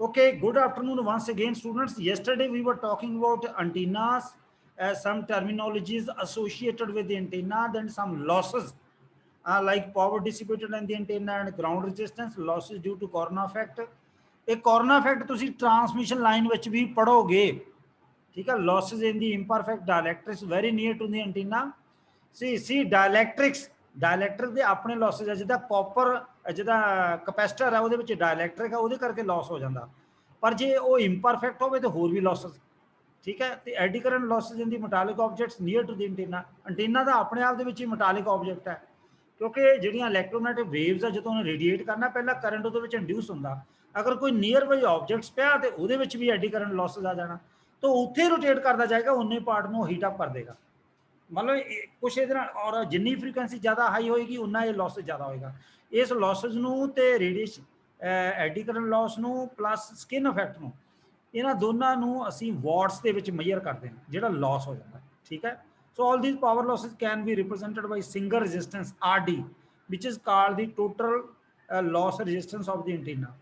Okay, good afternoon once again, students. Yesterday we were talking about antennas, some terminologies associated with the antenna, then some losses like power dissipated in the antenna and ground resistance, losses due to corona effect. एक corona effect ਤੁਸੀਂ transmission line ਵਿੱਚ ਵੀ ਪੜੋਗੇ, ठीक है? Losses in the imperfect dielectrics very near to the antenna. See dielectrics, dielectric ਦੇ ਆਪਣੇ losses ਹੈ, ਜਿੱਦਾਂ copper ਜਿਹਦਾ ਕਪੈਸਿਟਰ ਹੈ ਉਹਦੇ ਵਿੱਚ ਡਾਇਲੈਕਟ੍ਰਿਕ ਹੈ, ਉਹਦੇ ਕਰਕੇ ਲਾਸ ਹੋ ਜਾਂਦਾ। ਪਰ ਜੇ ਉਹ ਇੰਪਰਫੈਕਟ ਹੋਵੇ ਤਾਂ ਹੋਰ ਵੀ ਲਾਸਸ, ਠੀਕ ਹੈ। ਤੇ ਐਡੀ current losses in the ਮੈਟਾਲਿਕ objects near to the antenna, antenna ਦਾ ਆਪਣੇ ਆਪ ਦੇ ਵਿੱਚ ਹੀ ਮੈਟਾਲਿਕ ਆਬਜੈਕਟ ਹੈ, ਕਿਉਂਕਿ ਜਿਹੜੀਆਂ ਇਲੈਕਟ੍ਰੋਮੈਗਨੈਟਿਕ ਵੇਵਸ ਆ ਜਦੋਂ ਉਹਨੇ ਰੇਡੀਏਟ ਕਰਨਾ ਪਹਿਲਾਂ ਕਰੰਟ ਉਹਦੇ ਵਿੱਚ ਇੰਡਿਊਸ ਹੁੰਦਾ। ਅਗਰ ਕੋਈ ਨੀਅਰ ਬਾਈ ਆਬਜੈਕਟਸ ਪਿਆ ਤੇ ਉਹਦੇ ਵਿੱਚ ਵੀ ਐਡੀ ਕਰੰਟ ਲਾਸਸ ਆ ਜਾਣਾ, ਤਾਂ ਉੱਥੇ ਰੋਟੇਟ ਕਰਦਾ ਜਾਏਗਾ, ਉਨੇ ਪਾਰਟ ਨੂੰ ਹੀਟ ਅਪ ਕਰ ਦੇਗਾ। मतलब कुछ ये और जिनी फ्रीकुएंसी ज़्यादा हाई होएगी उन्ना ये लॉस ज़्यादा होएगा। इस लॉसेज ते radiation eddy current loss plus skin effect इन्होंने दोनों असी वाट्स के विच मेजर करते हैं जो लॉस हो जाता है, ठीक है। So all these power losses can be represented by single resistance R D which is called the total loss resistance of the antenna.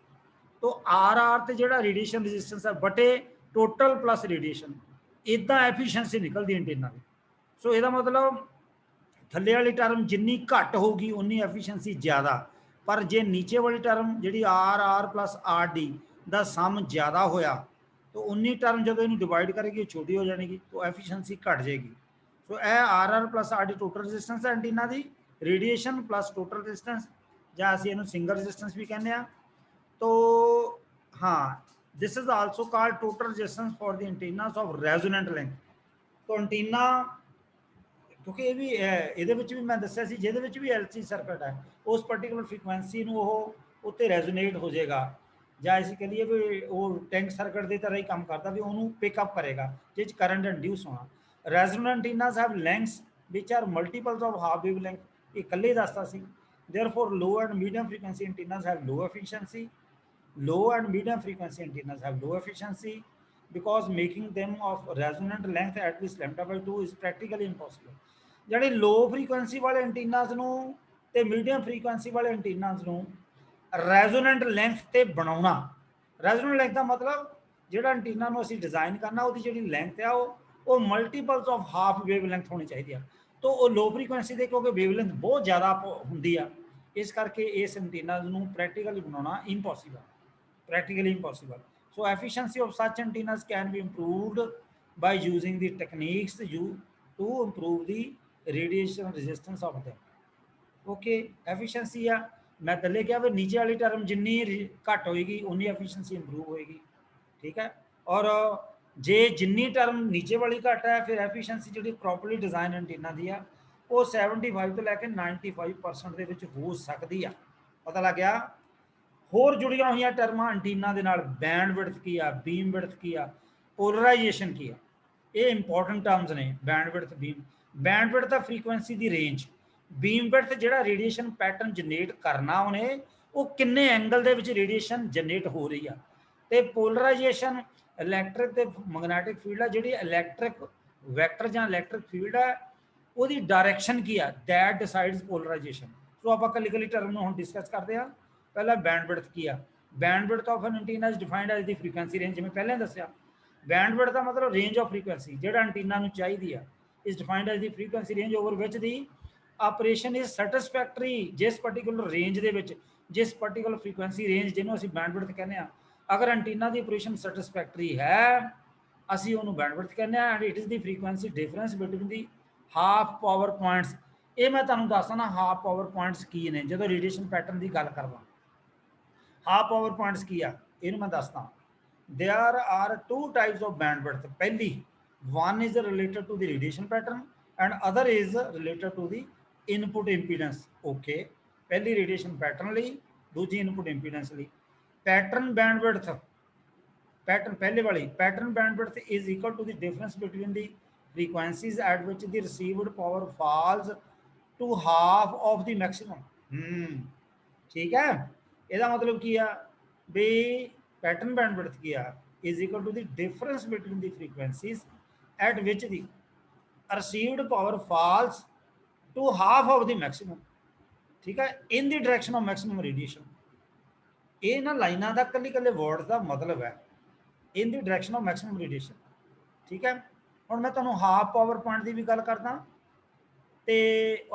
तो आर तो जो रेडिएशन रजिस्टेंस है बटे टोटल प्लस रेडिएशन, इदा एफिशिएंसी निकलती एंटीना की। सो ਇਹਦਾ मतलब थले वाली टर्म जिनी घट होगी उन्नी एफिशिएंसी ज़्यादा, पर जे नीचे वाली टर्म जी R R plus R D का सम ज़्यादा होया तो उन्नी टर्म जो इन्हें डिवाइड करेगी छोटी हो जाएगी, तो एफिशिएंसी घट जाएगी। सो यह R R plus R D total resistance है एंटीना की, रेडिएशन प्लस टोटल रजिस्टेंस या असीं इहनूं सिंगल रजिस्टेंस भी कहने आ। तो हाँ, this is also called total resistance for the antennas of resonant length. तो एंटीना क्योंकि ये भी ये मैं दसिया जिद भी एल सी सर्किट है उस पर्टिकुलर फ्रीकुएंसी उत्ते रेजोनेट हो जाएगा, ਜਾਂ ਅਸੀਂ कह लीए भी वो टैंक सर्किट की तरह ही काम करता भी उन्होंने पिकअप करेगा जिस करंट इंड्यूस होना। Resonant antennas have lengths which are multiples of half wave length, ये कल ही दसता सी। Therefore low and medium frequency antennas have low efficiency, low and medium frequency antennas have low efficiency because making them of resonant length at least lambda by 2 is practically impossible। ਜਿਹੜੇ लो frequency वाले antennas ते medium frequency वाले antennas resonant length ते बनाना। Resonant length का मतलब ਜਿਹੜਾ antenna ਅਸੀਂ design करना ਉਹਦੀ ਜਿਹੜੀ लेंथ है वो multiples of half wave length होनी चाहिए। तो वो लो फ्रीकुएंसी ਦੇ क्योंकि वेव लेंथ बहुत ज़्यादा होंगी आ, इस करके इस antenna practically banana impossible, practically impossible। So efficiency of such antennas can be improved by using the techniques to improve the radiation resistance of them। Okay, efficiency है, मैं पहले क्या भी नीचे वाली टर्म जिन्नी घट होएगी उन्नी एफिशिएंसी इंप्रूव होएगी, ठीक है। और जे जिन्नी टर्म नीचे वाली घट है फिर एफिशिएंसी जी प्रॉपरली डिजाइन एंटीना की है वो 75 तो लैके 95% के हो सकती है। पता लग गया। होर जुड़िया हुई टर्मां एंटीना के नाल बैंड विड्थ की आ, बीम विड्थ की आ, पोलराइजेशन की आ, ये इंपॉर्टेंट टर्म्स ने। Band width beam, band width है फ्रीकुएंसी की रेंज, बीम विड्थ जो रेडिएशन पैटर्न जनरेट करना उन्हें वो किन्ने एंगल के विच रेडिएशन जनरेट हो रही है। तो पोलराइजेशन इलैक्ट्रिक ते मैग्नैटिक फील्ड है, जी इलैक्ट्रिक वैक्टर जां इलैक्ट्रिक फील्ड है वो डायरैक्शन की है, दैट डिसाइड्स पोलराइजेशन। सो आप कली कली टर्म हम डिस्कस करते हैं। पहला बैंड विड्थ की है, bandwidth of an antenna is defined as the frequency range, जिवें पहले दसिया बैंड विड्थ का मतलब रेंज ऑफ फ्रीकुएंसी जो एंटीना चाहिए है is defined as the frequency range over which the operation is satisfactory. जिस पर्टिकुलर रेंज के जिस पर्टिकुलर फ्रीकुएंसी रेंज जिन्होंने असीं बैंड विड्थ कहने हैं, अगर एंटीना की ऑपरेशन सैटिस्फैक्टरी है असीं उन्होंने बैंड विड्थ कहने and it is the frequency difference between the half power points. ये मैं तुहानूं दसदा ना हाफ पावर पॉइंट्स की ने जो रेडिएशन पैटर्न की गल करदा। हाफ पावर पॉइंट्स की आ इन मैं दसदा। There are two types of bandwidth. पहली one is related to the radiation pattern and other is related to the input impedance. Okay, पहली रेडिएशन पैटर्न ली, दूजी इनपुट इंपीडेंस ली। पैटर्न बैंड विड्थ, पैटर्न पहले वाली pattern bandwidth is equal to the difference between the frequencies at which the received power falls to half of the maximum. ठीक है, ਇਹਦਾ मतलब की है भी पैटर्न बैंड विड्थ की है is equal to the difference between the frequencies at which the received power falls to half of the maximum, ठीक है, in the direction of maximum radiation. ਇਹ ਨਾ ਲਾਈਨਾਂ ਦਾ ਕੱਲੇ ਵਰਡ ਦਾ ਮਤਲਬ ਹੈ in the direction of maximum radiation. ਠੀਕ ਹੈ, ਹੁਣ ਮੈਂ ਤੁਹਾਨੂੰ ਹਾਫ ਪਾਵਰ ਪੁਆਇੰਟ ਦੀ ਵੀ ਗੱਲ ਕਰਦਾ ਤੇ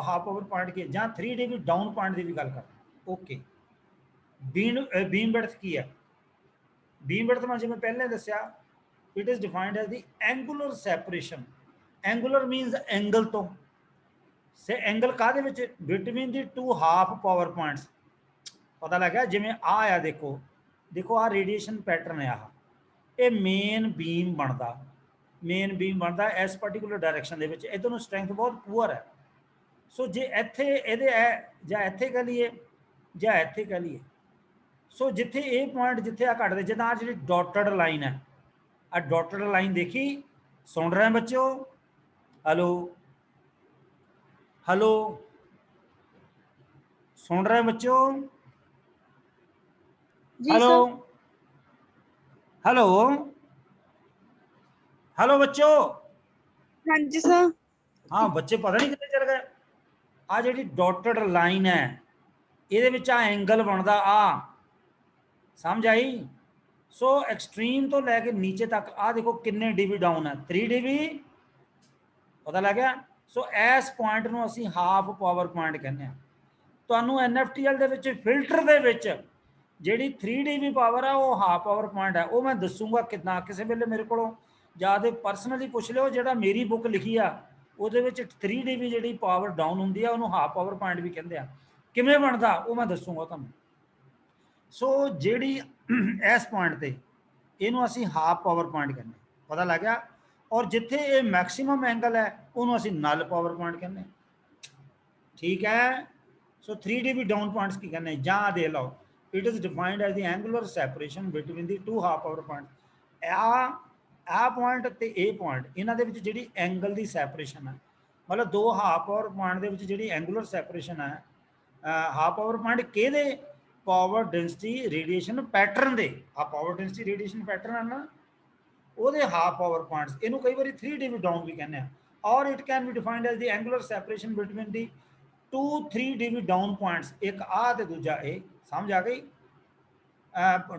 ਹਾਫ ਪਾਵਰ ਪੁਆਇੰਟ ਕੀ ਜਾਂ 3 dB ਡਾਊਨ ਪੁਆਇੰਟ ਦੀ ਵੀ ਗੱਲ ਕਰਦਾ। ਓਕੇ, ਬੀਮ ਵਿਡਥ ਕੀ ਹੈ? ਬੀਮ ਵਿਡਥ ਮੈਂ ਜਿਵੇਂ ਪਹਿਲੇ ਦੱਸਿਆ, it is defined as the angular separation. Angular means angle ਤੋਂ, ਸੇ ਐਂਗਲ ਕਾਹਦੇ ਵਿੱਚ? Between the to half power points. ਪਤਾ ਲੱਗਾ? ਜਿਵੇਂ ਆ ਦੇਖੋ, ਦੇਖੋ ਆ ਰੇਡੀਏਸ਼ਨ ਪੈਟਰਨ ਆ, ਇਹ ਮੇਨ ਬੀਮ ਬਣਦਾ, ਮੇਨ ਬੀਮ ਬਣਦਾ ਇਸ ਪਾਰਟੀਕੂਲਰ ਡਾਇਰੈਕਸ਼ਨ ਦੇ ਵਿੱਚ। ਇਧਰ ਨੂੰ ਸਟਰੈਂਥ ਬਹੁਤ ਪੂਅਰ ਹੈ। ਸੋ ਜੇ ਇੱਥੇ ਇਹਦੇ ਹੈ ਜਾਂ ਇੱਥੇ ਕਹ ਲਈਏ ਜਾਂ ਇੱਥੇ ਕਹ ਲਈਏ, ਸੋ ਜਿੱਥੇ ਇਹ ਪੁਆਇੰਟ ਜਿੱਥੇ ਆ ਘਟਦੇ, ਜਿੱਦਾਂ ਆ ਜਿਹੜੀ ਡਾਟਡ ਲਾਈਨ ਹੈ, ਆ ਡਾਟਡ ਲਾਈਨ ਦੇਖੀ? ਸੁਣ ਰਹੇ ਬੱਚਿਓ? ਹੈਲੋ ਹੈਲੋ, सुन रहे हैं बच्चों? हेलो हेलो हेलो बच्चों? हाँ जी सर। हाँ बच्चे पता नहीं कितने चल गए। आ जी डॉटेड लाइन है, ये एंगल बनता आ, समझ आई? सो एक्सट्रीम तो लैके नीचे तक आ देखो किन्ने डीबी डाउन है, 3 dB, पता लग गया? सो इस पॉइंट में असी हाफ पावर पॉइंट कहने। ਤੁਹਾਨੂੰ NFTL ਦੇ ਵਿੱਚ ਫਿਲਟਰ ਦੇ ਵਿੱਚ ਜਿਹੜੀ 3 dB ਪਾਵਰ ਆ ਉਹ ਹਾਫ ਪਾਵਰ ਪੁਆਇੰਟ ਹੈ। ਉਹ ਮੈਂ ਦੱਸੂਗਾ ਕਿਦਾਂ, ਕਿਸੇ ਵੇਲੇ ਮੇਰੇ ਕੋਲੋਂ ਜਾਂ ਤੇ ਪਰਸਨਲੀ ਪੁੱਛ ਲਿਓ। ਜਿਹੜਾ ਮੇਰੀ ਬੁੱਕ ਲਿਖੀ ਆ ਉਹਦੇ ਵਿੱਚ 3 dB ਜਿਹੜੀ ਪਾਵਰ ਡਾਊਨ ਹੁੰਦੀ ਆ ਉਹਨੂੰ ਹਾਫ ਪਾਵਰ ਪੁਆਇੰਟ ਵੀ ਕਹਿੰਦੇ ਆ। ਕਿਵੇਂ ਬਣਦਾ ਉਹ ਮੈਂ ਦੱਸੂਗਾ ਤੁਹਾਨੂੰ। ਸੋ ਜਿਹੜੀ ਇਸ ਪੁਆਇੰਟ ਤੇ ਇਹਨੂੰ ਅਸੀਂ ਹਾਫ ਪਾਵਰ ਪੁਆਇੰਟ ਕਹਿੰਦੇ, ਪਤਾ ਲੱਗ ਗਿਆ? ਔਰ ਜਿੱਥੇ ਇਹ ਮੈਕਸਿਮਮ ਐਂਗਲ ਹੈ ਉਹਨੂੰ ਅਸੀਂ ਨਲ ਪਾਵਰ ਪੁਆਇੰਟ ਕਹਿੰਦੇ। ਠੀਕ ਹੈ? So 3 dB down points की कहने जहाँ दे लो, it is defined as the angular separation between the two half power points। Uh point ते ए पॉइंट इन्हां दे विच जिहड़ी एंगल दी सैपरेशन है, मतलब दो हाफ पावर पॉइंट दे विच जिहड़ी एंगुलर सैपरेशन है, हाफ पावर पॉइंट किहदे? पावर डेंसिटी रेडिएशन पैटर्न दे। आ पावर डेंसिटी रेडिएशन पैटर्न है ना, ਉਹਦੇ ਹਾਫ ਪਾਵਰ ਪੁਆਇੰਟਸ, ਇਹਨੂੰ ਕਈ ਵਾਰੀ 3 dB ਡਾਊਨ ਵੀ ਕਹਿੰਦੇ ਆ। ਔਰ it can be defined as the angular separation between the 2-3 dB down points, एक आ ते दूजा ए। समझ आ गई?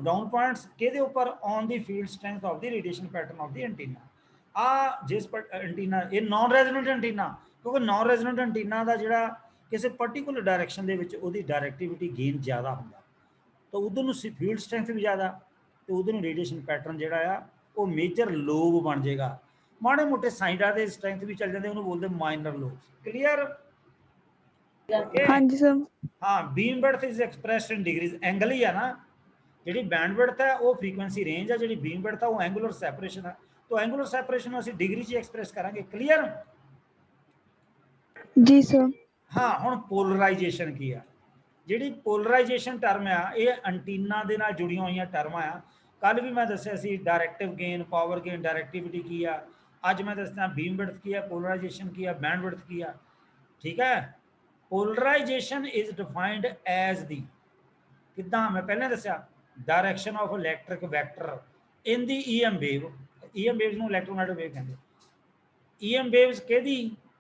डाउन पॉइंट्स किहदे उपर? On the field strength of the radiation pattern of the antenna. आ जिस पर एंटीना ये नॉन रेजोनेंट एंटीना, क्योंकि नॉन रेजोनेंट एंटीना का जिहड़ा किसी पर्टिकुलर डायरैक्शन दे विच उहदी डायरैक्टिविटी गेन ज़्यादा हुंदा, तो उधर नूं फील्ड स्ट्रेंथ भी ज़्यादा, तो उधर नूं रेडिएशन पैटर्न जिहड़ा आ वो मेजर लोब बन जाएगा। माड़े मोटे साइडां दे स्ट्रेंथ भी चल जाते, उन्होंने बोलते माइनर लोब। क्लीयर? हाँ जी सर। हाँ, beam width is expressed in degrees, angle ही है ना। जी बैंड विड्थ है वो फ्रीक्वेंसी रेंज है, जी बीम विड्थ है वो एंगुलर सैपरेशन है। तो एंगुलर सैपरेशन असं डिग्री च एक्सप्रेस करेंगे। क्लीयर? जी सर। हाँ, हुण पोलराइजेशन की है? जी पोलराइजेशन टर्म आ ये एंटीना दे नाल जुड़ियां हुई टर्म आ। कल भी मैं दस्सिया सी डायरैक्टिव गेन, पावर गेन, डायरैक्टिविटी की है। अज मैं दसदा बीम विड्थ की है, पोलराइजेशन की है, बैंड विड्थ की है। ठीक है? Polarisation is defined as the किदा मैं पहले दसिया direction of electric vector in the EM wave. EM waves नूं इलैक्ट्रोमैग्नेटिक वेव कहंदे। EM वेव्स केदी?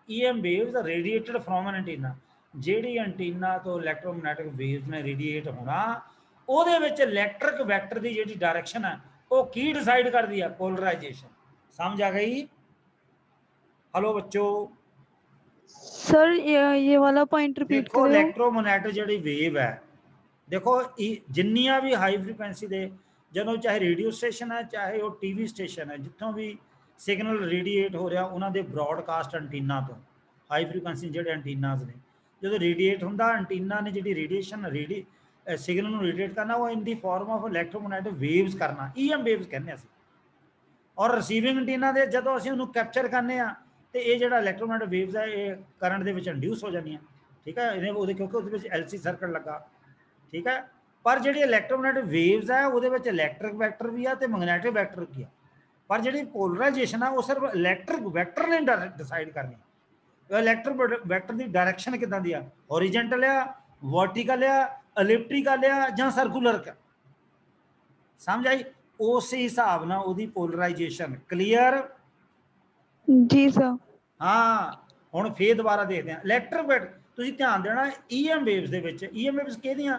EM waves radiated from an antenna. ਜਿਹੜੀ ਐਂਟੀਨਾ ਤੋਂ ਇਲੈਕਟ੍ਰੋਮੈਗਨੈਟਿਕ ਵੇਵਸ ਨੇ ਰੇਡੀਏਟ ਹੋਣਾ, ਉਹਦੇ ਵਿੱਚ ਇਲੈਕਟ੍ਰਿਕ ਵੈਕਟਰ ਦੀ ਜਿਹੜੀ ਡਾਇਰੈਕਸ਼ਨ ਹੈ ਉਹ ਕੀ ਡਿਸਾਈਡ ਕਰਦੀ ਹੈ? पोलराइजेशन। समझ आ गई? हेलो बच्चों? सर ये वाला पॉइंट रिपीट देखो करो। इलैक्ट्रोमैग्नेटिक ਜਿਹੜੀ ਵੇਵ ਹੈ, देखो जिन्नियां भी हाई फ्रीकुएंसी दे ਜਦੋਂ ਚਾਹੇ रेडियो स्टेशन है चाहे वो TV स्टेशन है, जितों भी सिग्नल रेडिएट हो रहा उन्होंने ब्रॉडकास्ट एंटीना तो हाई फ्रीकुएंसी जो एंटीनाज ने जो रेडिएट होंगे एंटीना ने जी रेडिएशन सिग्नल रेडिएट करना वो इन दी फॉर्म ऑफ इलैक्ट्रोमैग्नेटिक वेव्स करना, EM वेव्स कहने असीं। और रिसीविंग एंटीना दे जदों असीं उहनूं कैप्चर करने आ तो ये जो इलैक्ट्रोमैग्नेटिक वेव्स है ये करंट दे विच इंड्यूस हो जांदियां। ठीक है? क्योंकि उहदे विच LC सर्किट लगा। ठीक है? पर जी इलैक्ट्रोमैग्नेटिक वेव्स है वो इलैक्ट्रिक वैक्टर भी है तो मैगनैटिक वैक्टर भी है। पर जी पोलराइजेशन है वो सिर्फ इलैक्ट्रिक वैक्टर ने डिसाइड करनी। इलैक्ट्रिक वैक्टर की डायरैक्शन किदां दी आ? हॉरिजेंटल आ, वर्टिकल आ, एलिप्टिकल आ जां सर्कुलर का? समझ आई? उस हिसाब नाल उहदी पोलराइजेशन। क्लीयर? जी सर। हाँ, हुण फिर दोबारा देखते हैं इलैक्ट्रिक वैक्टर। तुसीं ध्यान देना EM वेव्स दे विच, EM वेव्स किहदियां?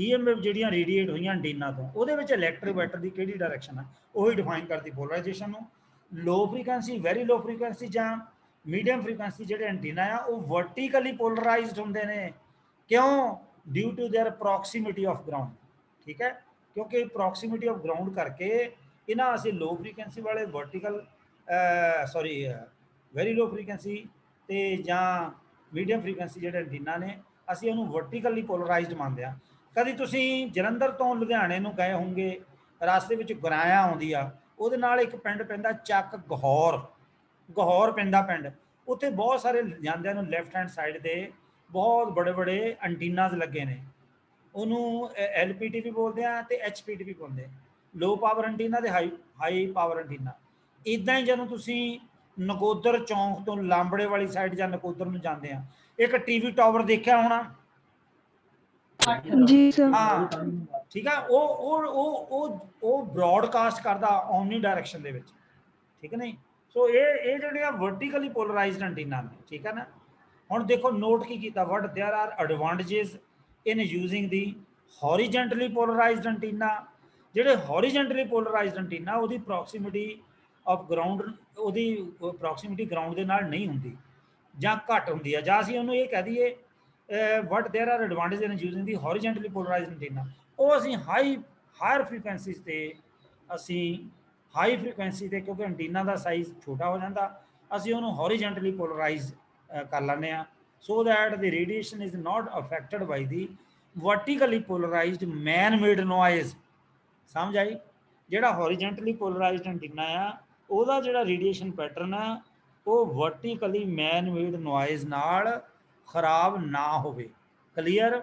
ਈਐਮਐਫ ਜਿਹੜੀਆਂ ਰੇਡੀਏਟ ਹੋਈਆਂ ਐਂਟੀਨਾ ਤੋਂ ਉਹਦੇ ਵਿੱਚ ਇਲੈਕਟ੍ਰਿਕ ਵੈਕਟਰ ਦੀ ਕਿਹੜੀ ਡਾਇਰੈਕਸ਼ਨ ਹੈ, ਉਹੀ ਡਿਫਾਈਨ ਕਰਦੀ ਪੋਲਰਾਈਜੇਸ਼ਨ ਨੂੰ। Low frequency, very low frequency ਜਾਂ ਮੀਡੀਅਮ ਫ੍ਰੀਕੁਐਂਸੀ ਜਿਹੜੇ ਐਂਟੀਨਾ ਆ ਉਹ ਵਰਟੀਕਲੀ ਪੋਲਰਾਈਜ਼ਡ ਹੁੰਦੇ ਨੇ। ਕਿਉਂ? Due to their proximity of ground. ਠੀਕ ਹੈ, ਕਿਉਂਕਿ ਪ੍ਰੋਕਸੀਮਿਟੀ ਆਫ ਗਰਾਊਂਡ ਕਰਕੇ ਇਹਨਾਂ ਅਸੀਂ ਲੋ ਫ੍ਰੀਕੁਐਂਸੀ ਵਾਲੇ vertical sorry very low frequency ਤੇ ਜਾਂ ਮੀਡੀਅਮ ਫ੍ਰੀਕੁਐਂਸੀ ਜਿਹੜੇ ਐਂਟੀਨਾ ਨੇ ਅਸੀਂ ਉਹਨੂੰ ਵਰਟੀਕਲੀ ਪੋਲਰਾਈਜ਼ਡ ਮੰਨਦੇ ਹਾਂ। ਕਦੀ ਤੁਸੀਂ ਜਲੰਧਰ ਤੋਂ ਲੁਧਿਆਣੇ ਨੂੰ ਗਏ ਹੋਵੋਗੇ, ਰਸਤੇ ਵਿੱਚ ਗੁਰਾਇਆ ਆਉਂਦੀ ਆ, ਉਹਦੇ ਨਾਲ ਇੱਕ ਪਿੰਡ ਪੈਂਦਾ ਚੱਕ ਗਹੌਰ, ਗਹੌਰ ਪੈਂਦਾ ਪਿੰਡ, ਉੱਥੇ ਬਹੁਤ ਸਾਰੇ ਜਾਂਦਿਆਂ ਨੂੰ ਲੈਫਟ ਹੈਂਡ ਸਾਈਡ ਤੇ ਬਹੁਤ ਬੜੇ ਬੜੇ ਐਂਟੀਨਾਜ਼ ਲੱਗੇ ਨੇ। ਉਹਨੂੰ ਐਲਪੀਟੀ ਵੀ ਬੋਲਦੇ ਆ ਤੇ ਐਚਪੀਟੀ ਵੀ ਬੋਲਦੇ ਆ, ਲੋ ਪਾਵਰ ਐਂਟੀਨਾ ਤੇ ਹਾਈ ਪਾਵਰ ਐਂਟੀਨਾ। ਇਦਾਂ ਹੀ ਜਦੋਂ ਤੁਸੀਂ ਨਕੋਦਰ ਚੌਂਕ ਤੋਂ ਲਾਂਬੜੇ ਵਾਲੀ ਸਾਈਡ ਜਾਂ ਨਕੋਦਰ ਨੂੰ ਜਾਂਦੇ ਆ, ਇੱਕ ਟੀਵੀ ਟਾਵਰ ਦੇਖਿਆ ਹੋਣਾ। ਜੀ ਸਰ। ਹਾਂ ਠੀਕ ਆ, ਉਹ ਬ੍ਰੌਡਕਾਸਟ ਕਰਦਾ ਓਮਨੀ ਡਾਇਰੈਕਸ਼ਨ ਦੇ ਵਿੱਚ। ਠੀਕ ਹੈ ਨਹੀਂ? ਸੋ ਇਹ ਜਿਹੜੀਆਂ ਵਰਟੀਕਲੀ ਪੋਲਰਾਈਜ਼ਡ ਐਂਟੀਨਾ ਨੇ, ਠੀਕ ਹੈ ਨਾ। ਹੁਣ ਦੇਖੋ ਨੋਟ ਕੀ ਕੀਤਾ, what there are advantages in using the horizontally polarised antenna. ਜਿਹੜੇ ਹੌਰੀਜੈਂਟਲੀ ਪੋਲਰਾਈਜ਼ਡ ਐਂਟੀਨਾ ਉਹਦੀ ਪ੍ਰੋਕਸੀਮਿਟੀ ਆਫ ਗਰਾਊਂਡ, ਉਹਦੀ ਪ੍ਰੋਕਸੀਮਿਟੀ ਗਰਾਊਂਡ ਦੇ ਨਾਲ ਨਹੀਂ ਹੁੰਦੀ ਜਾਂ ਘੱਟ ਹੁੰਦੀ ਹੈ, ਜਾਂ ਅਸੀਂ ਉਹਨੂੰ ਇਹ ਕਹਿ ਦਈਏ what there are advantage in using the horizontally polarised antenna. ਉਹ ਅਸੀਂ ਹਾਇਰ ਫ੍ਰੀਕੁਐਂਸੀਜ਼ ਤੇ ਅਸੀਂ ਹਾਈ ਫ੍ਰੀਕੁਐਂਸੀ ਤੇ, ਕਿਉਂਕਿ ਐਂਟੀਨਾ ਦਾ ਸਾਈਜ਼ ਛੋਟਾ ਹੋ ਜਾਂਦਾ, ਅਸੀਂ ਉਹਨੂੰ ਹੌਰੀਜੈਂਟਲੀ ਪੋਲਰਾਈਜ਼ ਕਰ ਲੈਂਦੇ ਆ, so that the radiation is not affected by the vertically polarised man made noise. ਸਮਝ ਆਈ? ਜਿਹੜਾ ਹੌਰੀਜੈਂਟਲੀ ਪੋਲਰਾਈਜ਼ਡ ਐਂਟੀਨਾ ਆ ਉਹਦਾ ਜਿਹੜਾ ਰੇਡੀਏਸ਼ਨ ਪੈਟਰਨ ਆ ਉਹ ਵਰਟੀਕਲੀ ਮੈਨ ਮੇਡ ਨੋਇਜ਼ ਨਾਲ ਖਰਾਬ ਨਾ ਹੋਵੇ। ਕਲੀਅਰ?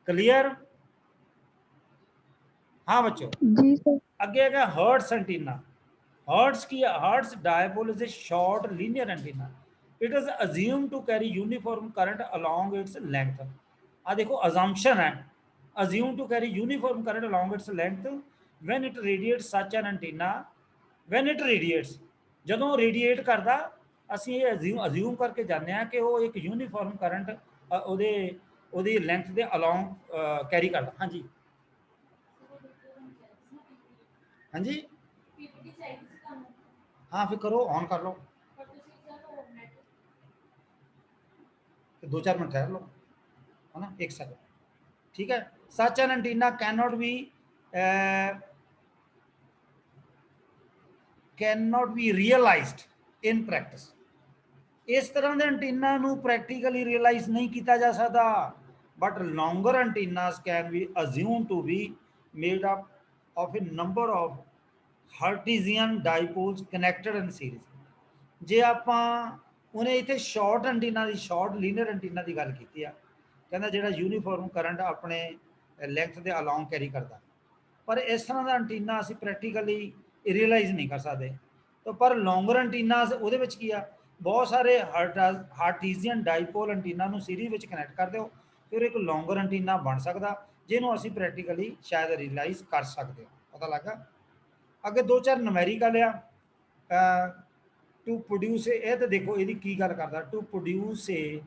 ਕਲੀਅਰ? हाँ बच्चों, जी सर। आगे है हर्ट्स एंटीना। हर्ट्स की, Hertz dipole is a short linear antenna. It is assume to carry uniform current along its length. आ देखो अजम्पशन है, assume to carry uniform current along its length when it radiates such an antenna. When it radiates, ਜਦੋਂ radiate ਕਰਦਾ ਅਸੀਂ ਇਹ ਅਜ਼ਿਊਮ ਕਰਕੇ ਜਾਂਦੇ ਹਾਂ ਕਿ ਉਹ ਇੱਕ ਯੂਨੀਫਾਰਮ ਕਰੰਟ ਉਹਦੀ ਲੈਂਥ ਦੇ ਅਲੋਂਗ ਕੈਰੀ ਕਰਦਾ। ਹਾਂਜੀ हाँ जी, हाँ फिर करो, ऑन कर लो, 2-4 मिनट ठहर लो, है ना, 1 सेकंड। ठीक है, such an antenna can not be realised in practice. इस तरह के एंटीना ਨੂੰ ਪ੍ਰੈਕਟੀਕਲੀ ਰਿਅਲਾਈਜ਼ ਨਹੀਂ ਕੀਤਾ ਜਾ ਸਕਦਾ, but longer antennas can be assume to be made up of a number of Hertzian dipoles connected in series. ਜੇ ਆਪਾਂ ਉਹਨੇ ਇੱਥੇ ਸ਼ਾਰਟ ਐਂਟੀਨਾ ਦੀ, ਸ਼ਾਰਟ ਲੀਨੀਅਰ ਐਂਟੀਨਾ ਦੀ ਗੱਲ ਕੀਤੀ ਆ, ਕਹਿੰਦਾ ਜਿਹੜਾ ਯੂਨੀਫਾਰਮ ਕਰੰਟ ਆਪਣੇ ਲੈਂਥ ਦੇ ਅਲੋਂਗ ਕੈਰੀ ਕਰਦਾ, ਪਰ ਇਸ ਤਰ੍ਹਾਂ ਦਾ ਐਂਟੀਨਾ ਅਸੀਂ ਪ੍ਰੈਕਟੀਕਲੀ ਰਿਅਲਾਈਜ਼ ਨਹੀਂ ਕਰ ਸਕਦੇ। ਤਾਂ ਪਰ ਲੌਂਗਰ ਐਂਟੀਨਾ ਉਹਦੇ ਵਿੱਚ ਕੀ ਆ, ਬਹੁਤ ਸਾਰੇ ਹਾਰਟੀਜ਼ੀਅਨ ਡਾਈਪੋਲ ਐਂਟੀਨਾ ਨੂੰ ਸੀਰੀਜ਼ ਵਿੱਚ ਕਨੈਕਟ ਕਰ ਦਿਓ, ਫਿਰ ਇੱਕ ਲੌਂਗਰ ਐਂਟੀਨਾ ਬਣ ਸਕਦਾ ਜਿਹਨੂੰ ਅਸੀਂ ਪ੍ਰੈਕਟੀਕਲੀ ਸ਼ਾਇਦ ਰਿਅਲਾਈਜ਼ ਕਰ ਸਕਦੇ ਹੋ। ਪਤਾ ਲੱਗਾ? ਅੱਗੇ 2-4 ਨੁਮੈਰੀਕਲ ਆ। ਟੂ ਪ੍ਰੋਡਿਊਸ, ਇਹ ਤਾਂ ਦੇਖੋ ਇਹਦੀ ਕੀ ਗੱਲ ਕਰਦਾ, to produce a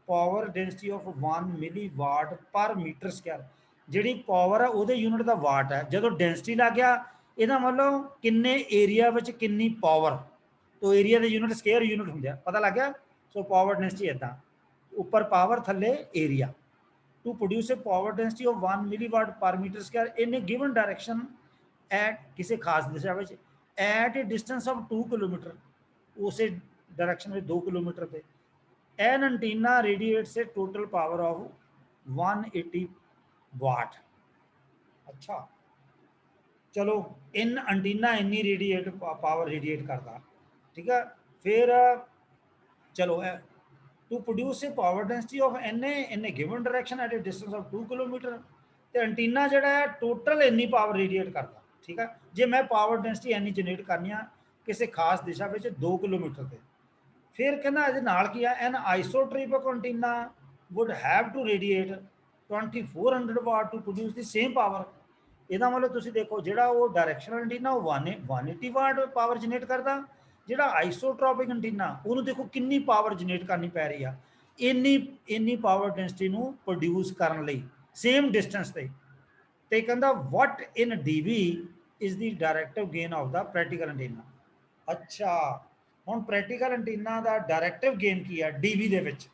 power density of 1 ਮਿਲੀ ਵਾਟ ਪਰ ਮੀਟਰ ਸਕੁਆਇਰ। ਜਿਹੜੀ ਪਾਵਰ ਆ ਉਹਦੇ ਯੂਨਿਟ ਦਾ ਵਾਟ ਹੈ, ਜਦੋਂ ਡੈਂਸਿਟੀ ਲੱਗ ਗਿਆ ਇਹਦਾ ਮਤਲਬ ਕਿੰਨੇ ਏਰੀਆ ਵਿੱਚ ਕਿੰਨੀ ਪਾਵਰ, तो एरिया के यूनिट स्केयर यूनिट होंगे। पता लग गया? सो पावर डेंसिटी इदा, उपर पावर थले area. To produce a power density of 1 milliwatt per metre square in a given direction at किसी खास दिशा में at a distance of 2 kilometre, उस डायरेक्शन में 2 किलोमीटर पे an antenna radiates a total power of 180 watt. अच्छा चलो, इन एंटीना इन्नी रेडिएट पावर रेडिएट करता, ठीक है। फिर चलो to produce a power density of an a given direction eight a distance of 2 kilometre, तो एंटीना जो है टोटल इन्नी पावर रेडिएट करता, ठीक है। जे मैं पावर डेंसिटी इन्नी जनरेट करनी आ किसी खास दिशा में 2 किलोमीटर से, फिर कहना ये नाल की है, an isotropic antenna would have to radiate 2400 watt to produce the same power. ਇਹਦਾ मतलब ਤੁਸੀਂ ਦੇਖੋ ਜਿਹੜਾ ਉਹ ਡਾਇਰੈਕਸ਼ਨਲ ਐਂਟੀਨਾ ਉਹ 180 ਵਾਟ ਪਾਵਰ ਜਨਰੇਟ ਕਰਦਾ, ਜਿਹੜਾ ਆਈਸੋਟ੍ਰੋਪਿਕ ਐਂਟੀਨਾ ਉਹਨੂੰ ਦੇਖੋ ਕਿੰਨੀ ਪਾਵਰ ਜਨਰੇਟ ਕਰਨੀ ਪੈ ਰਹੀ ਆ, ਇੰਨੀ ਪਾਵਰ ਡੈਂਸਿਟੀ ਨੂੰ ਪ੍ਰੋਡਿਊਸ ਕਰਨ ਲਈ। सेम डिस्टेंस ते कहंदा what in DV is the directive gain of the practical antenna. अच्छा हुण प्रैक्टिकल एंटीना दा डायरेक्टिव गेन की है डीवी दे विच,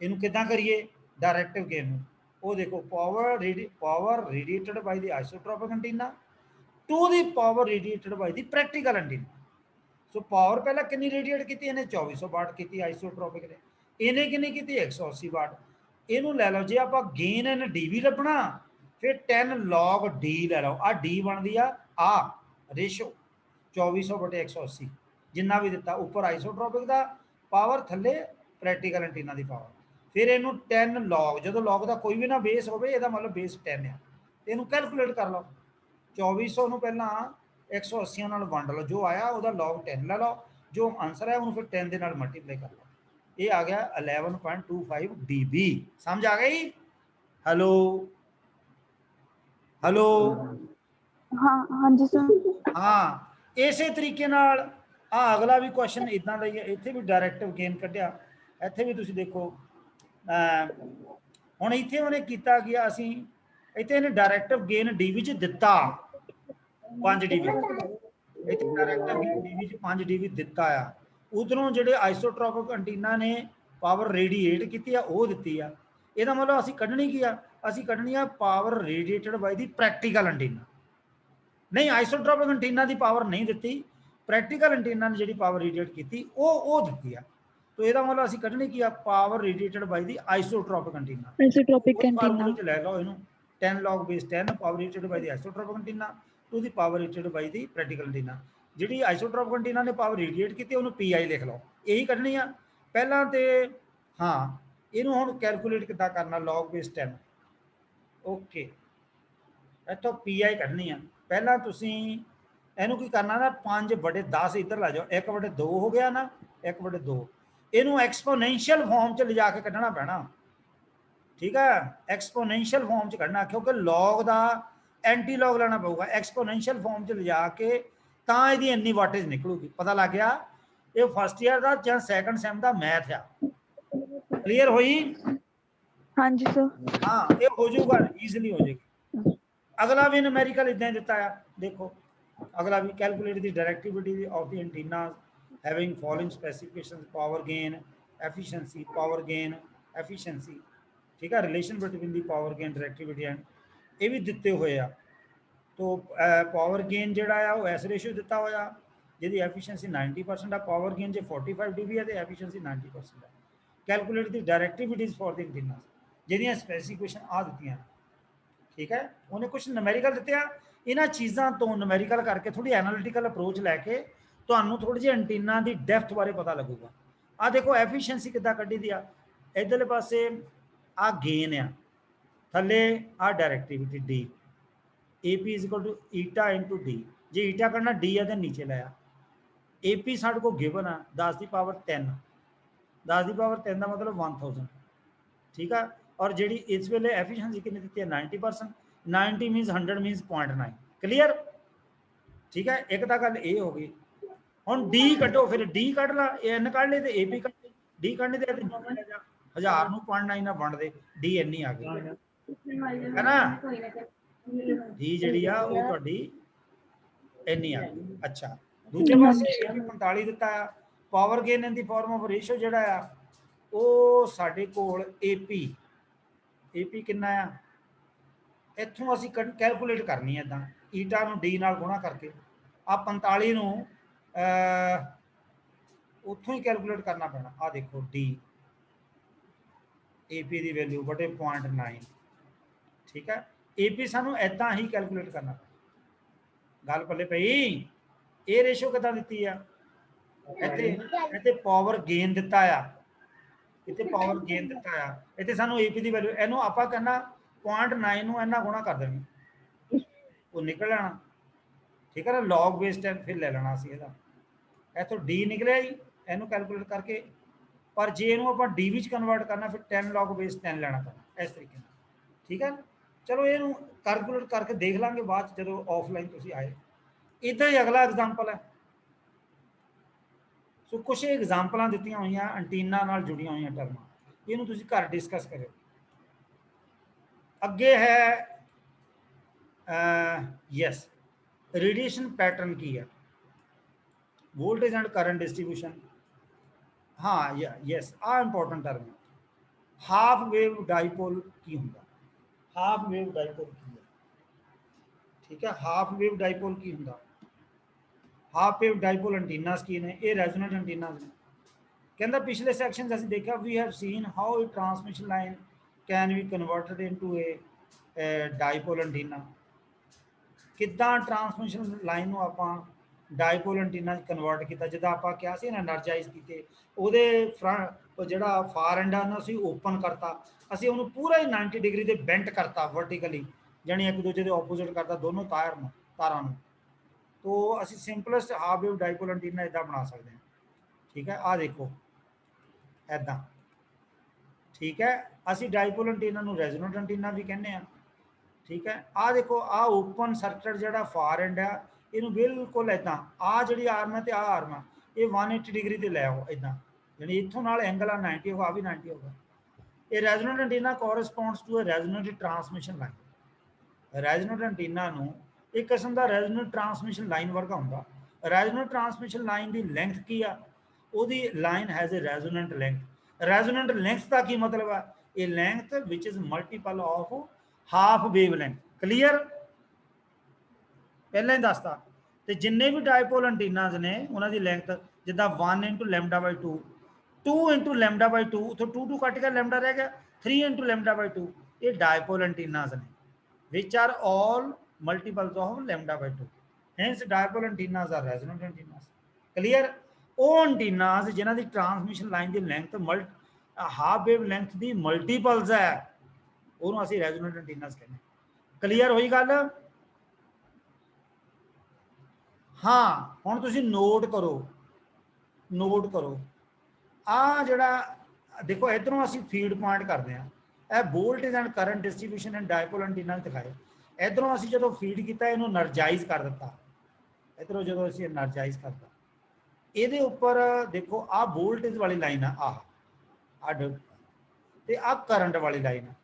इहनूं किदां करिए डायरेक्टिव गेन नूं, ਉਹ देखो power radiated by the isotropic antenna to the power radiated by the practical antenna. So power पहला कितनी रेडिएट की इन्हें 2400 वाट की आइसोट्रोपिक ने, इन्हें कितनी की 180 वाट। इनू लै लो जे आप गेन इन डी भी लभना फिर 10 log डी लै लो, आ डी बनती आ रेशो 2400 बटे 180 जिन्ना भी दिता, उपर आइसोट्रोपिक का पावर थले प्रैक्टिकल एंटीना की पावर, फिर इनू 10 log, जो log का कोई भी ना बेस हो मतलब बेस 10 है, इनू कैलकुलेट कर लो 2400 पहला 180 नाल वंड लो, जो आया वह log 10 लै लो, जो आंसर है उन्होंने फिर 10 के नाल मल्टीप्लाई कर लो, ये आ गया 11.25 dB। समझ आ गई? हेलो हेलो हाँ हाँ जी सर। हाँ इसे तरीके नाल अगला भी क्वेश्चन इदां दा ही है, इत्थे भी डायरेक्टिव गेन कढ़िया, इत्थे भी तुसीं देखो हुण इत्थे उन्हें कीता गया, असीं इत्थे इहने डायरेक्टिव गेन डी विच दिता 5 dB, इत्थे directive gain D which 5 dB दिता आ, उधरों जिहड़े आइसोट्रोपिक एंटीना ने पावर रेडिएट की वो दी आ, ਇਹਦਾ मतलब ਅਸੀਂ ਕੱਢਣੀ ਕੀ ਆ, ਅਸੀਂ ਕੱਢਣੀ ਆ ਪਾਵਰ ਰੇਡੀਏਟਡ ਬਾਈ ਦੀ ਪ੍ਰੈਕਟੀਕਲ ਐਂਟੀਨਾ। नहीं आइसोट्रोपिक एंटीना की पावर नहीं दी, प्रैक्टिकल एंटीना ने जी पावर रेडिएट की वो दी है, तो यदा मतलब असीं कढ़नी की power radiated by the isotropic antenna. Isotropic antenna फार्मूले च लै लो इनू 10 log base 10 power radiated by the isotropic antenna to the power radiated by the practical antenna. जी आइसोट्रोपिक एंटीना ने पावर रेडिएट की उन्होंने PI लिख लो, यही कढ़नी आ पहला तो। हाँ इनू हुण कैलकुलेट किद्दां करना, log base 10 ओके, इत्थों PI कढ़नी आ। पहला तुसीं इहनूं की करना ना 5 बटे 10 इधर ला जाओ, 1 बटे 2 हो गया ना, 1 बटे 2 इनू एक्सपोनेंशियल फॉर्म च ले जाके कढ़ना पैना, ठीक है एक्सपोनेंशियल फॉर्म च कढ़ना, क्योंकि लॉग का एंटी लॉग लेना पऊगा, एक्सपोनेंशियल फॉर्म च ले जाके तां इहदी इन्नी वाटेज निकलूगी। पता लग गया? ये फर्स्ट ईयर का या सैकंड सैम का मैथ आ, क्लीयर हुई? हाँ जी सर। हाँ ये हो जाऊगा, ईजिली हो जाएगी। अगला भी न्यूमेरिकल इदां दिता है, देखो अगला भी calculate the directivity of the antenna having following specifications, power gain efficiency, power gain efficiency, ठीक है, relation between the power gain directivity and ये भी दिते हुए आ। तो पावर गेन जिहड़ा आ वो एस रेशियो दिता होया जिहदी एफिशिएंसी 90% आ, पावर गेन जो 45 dB है तो एफिशिएंसी 90% है। Calculate the directivities for the antenna जिहदियां स्पेसिफिकेशन आ दित्तियां, ठीक है, उन्हें कुछ नूमेरिकल दिते आ, इन्हां चीज़ों तो नूमेरिकल करके थोड़ी एनालिटिकल अप्रोच लैके तुहानूं थोड़ी जी एंटीना की डेप्थ बारे पता लगूगा। आ देखो एफिशिएंसी किद्दां कड्ढी दी आ, इधरले पासे आ गेन आ, थले आ directivity D, AP is equal to eta into D, जे ईटा करना डी है तो नीचे लाया, AP साढ़े को गिवन आ 10 की पावर 10, 10 की पावर 10 का मतलब 1000, ठीक है, और जी इस वे एफिशिएंसी कितनी दी है 90%, 90 मीनस 100 मीनस 0.9, क्लीयर, ठीक है, एक तो गल ये हो गई। हम डी कटो, फिर डी कढ़ ला, एन कढ़ ले तो AP कढ़ ले, डी कढ़ने तो 1000 में 0.9 ना बन दे, डी इन्नी आ गई है ना, डी जी आ वो तुहाडी इन्नी आ गई। अच्छा दूजे पासे AP 45 दिता है, power gain in the form of ratio जिहड़ा आ वो साडे कोल AP कितना आ, इत्थों असीं कैलकुलेट करनी है, इदां ईटा नूं डी नाल गुणा करके आ 45 नूं उत्थों ही कैलकुलेट करना पैना। आ देखो डी AP की वैल्यू बटे 0.9, ठीक है, AP सानू इदां ही कैलकुलेट करना पैना। गल पल्ले पई, ये रेशो किदां दित्ती आ, इत्थे पावर गेन दिता आ, इत्थे पावर गेन दिता आ, इत्थे सानू AP की वैल्यू, इहनूं आपां कहना 0.9 नूं इन्ना गुणा कर देना, वो निकल जाना, ठीक है ना, लॉग बेस 10 फिर ले लेना असीं इहदा, इत्थों डी निकलिया जी, इहनूं कैलकुलेट करके, पर जे इहनूं आपां डी विच कन्वर्ट करना फिर 10 log बेस 10 लेना पैना, इस तरीके नाल, ठीक है। चलो इहनूं कैलकुलेट करके देख लांगे बाद जो ऑफलाइन तुसीं आए। इदां ही अगला एग्जाम्पल है, सो कुछ एग्जाम्पल दित्तियां होईयां एंटीना नाल जुड़ियां होईयां टर्मां, इहनूं तुसीं घर डिस्कस करो। अगे है यस रेडिएशन पैटर्न की है, वोल्टेज एंड करंट डिस्ट्रीब्यूशन। हाँ यस आ इंपॉर्टेंट टर्म है। हाफ वेव डाइपोल की हुंदा, हाफ वेव डाइपोल की है, ठीक है, हाफ वेव डाइपोल की हुंदा। हाफ वेव डाइपोल एंटीनास की ने, ये रेजोनेंट एंटीनास ने। कहता पिछले सैक्शन असीं देखा we have seen how a transmission line can be converted into a dipole antenna. किद्दां ट्रांसमिशन लाइन नूं आपां डाइपोल एंटीना कन्वर्ट किया, जिद्दां आपां कहा सी एनर्जाइज कीते, ਉਹਦੇ फ्रंट ਜਿਹੜਾ फार एंड ਆ ਨਾ ਅਸੀਂ ਓਪਨ ਕਰਤਾ, ਅਸੀਂ ਉਹਨੂੰ ਪੂਰਾ ਹੀ 90 डिग्री ਤੇ ਬੈਂਟ ਕਰਤਾ वर्टिकली, ਜਾਨੀ ਇੱਕ ਦੂਜੇ ਦੇ ਆਪੋਜ਼ਿਟ ਕਰਤਾ ਦੋਨੋਂ ਤਾਰਾਂ ਨੂੰ। तो ਅਸੀਂ ਸਿੰਪਲੈਸਟ ਹਾਫ ਵੇਵ ਡਾਈਪੋਲ ਐਂਟੀਨਾ ਇਦਾਂ ਬਣਾ ਸਕਦੇ ਹਾਂ, ठीक है। आ देखो ऐदा, ठीक है, ਅਸੀਂ डाइपोल एंटीना ਨੂੰ रेजोनेंट एंटीना भी कहने हैं, ठीक है। आ देखो आ ओपन सर्किट ਜਿਹੜਾ फार एंड है, ਇਹਨੂੰ ਬਿਲਕੁਲ ਇਦਾਂ ਆ ਜਿਹੜੀ ਆਰਮ ਹੈ ਤੇ ਆ ਆਰਮ ਹੈ ਇਹ 180 डिग्री ਤੇ ਲੈ ਆਓ ਇਦਾਂ, ਯਾਨੀ ਇੱਥੋਂ ਨਾਲ ਐਂਗਲ ਆ 90 ਹੋਗਾ, ਆ ਵੀ 90 ਹੋਗਾ। ਇਹ resonant antenna corresponds to a resonant transmission line. Resonant antenna ਨੂੰ एक किस्म का रेजोनेंट ट्रांसमिशन लाइन वर्गा होंदा। रेजोनेंट ट्रांसमिशन लाइन की लेंथ की आ, ਉਹਦੀ line has a resonant length. Resonant length का की मतलब है, ये length which is multiple of half wave length. Clear, पहले ही दसता। तो जिन्ने भी डायपोल एंटीनाज ने उन्होंने लेंथ जिदा 1 into lambda by 2, 2 into lambda by 2, तो 2 कट गया, लैम्डा रह गया, 3 इंटू लैम्डा बाई 2। ये डायपोल एंटीनाज ने which are all multiples of lambda by 2, hence dipole antennas are resonant antennas। clear, ਉਹ antennas ਜਿਨ੍ਹਾਂ ਦੀ ट्रांसमिशन लाइन ਦੀ length half wave length ਦੀ multiples ਹੈ, ਉਹਨੂੰ ਅਸੀਂ resonant antennas ਕਹਿੰਦੇ। clear ਹੋਈ ਗੱਲ? ਹਾਂ ਹੁਣ ਤੁਸੀਂ ਨੋਟ ਕਰੋ ਆ ਜਿਹੜਾ ਦੇਖੋ ਇਧਰੋਂ ਅਸੀਂ ਫੀਡ ਪੁਆਇੰਟ ਕਰਦੇ ਆ, ਇਹ voltage and current distribution and dipole antenna ਦਿਖਾਏ। इधरों असी जो फीड किया इनू एनर्जाइज कर दिता, इधरों जो असी एनर्जाइज करता, ये उपर देखो आ वोल्टेज वाली लाइन आ करंट वाली लाइन है,